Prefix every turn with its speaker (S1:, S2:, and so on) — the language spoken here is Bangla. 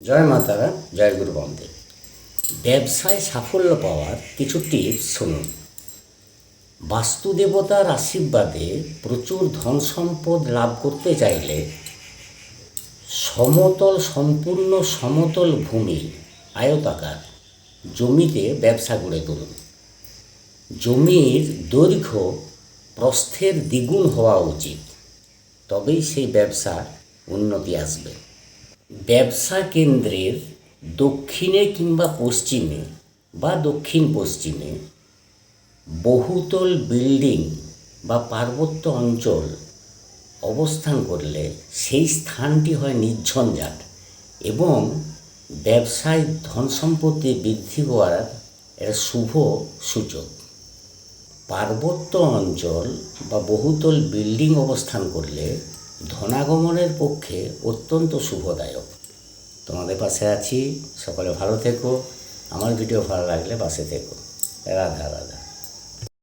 S1: জয় মা তারা, জয় গুরু বামদেব। ব্যবসায় সাফল্য পাওয়ার কিছু টিপস শুনুন। বাস্তুদেবতার আশীর্বাদে প্রচুর ধন সম্পদ লাভ করতে চাইলে সম্পূর্ণ সমতল ভূমি আয়তাকার জমিতে ব্যবসা গড়ে তুলুন। জমির দৈর্ঘ্য প্রস্থের দ্বিগুণ হওয়া উচিত, তবেই সেই ব্যবসার উন্নতি আসবে। ব্যবসা কেন্দ্রের দক্ষিণে কিংবা পশ্চিমে বা দক্ষিণ পশ্চিমে বহুতল বিল্ডিং বা পার্বত্য অঞ্চল অবস্থান করলে সেই স্থানটি হয় নির্ঝঞ্ঝাট এবং ব্যবসায় ধন সম্পত্তি বৃদ্ধি করার একটা শুভ সূচক। পার্বত্য অঞ্চল বা বহুতল বিল্ডিং অবস্থান করলে ধনাগমনের পক্ষে অত্যন্ত শুভদায়ক। তোমাদের পাশে আছি, সকলে ভালো থেকো। আমার ভিডিও ভালো লাগলে পাশে থেকো। রাধা রাধা।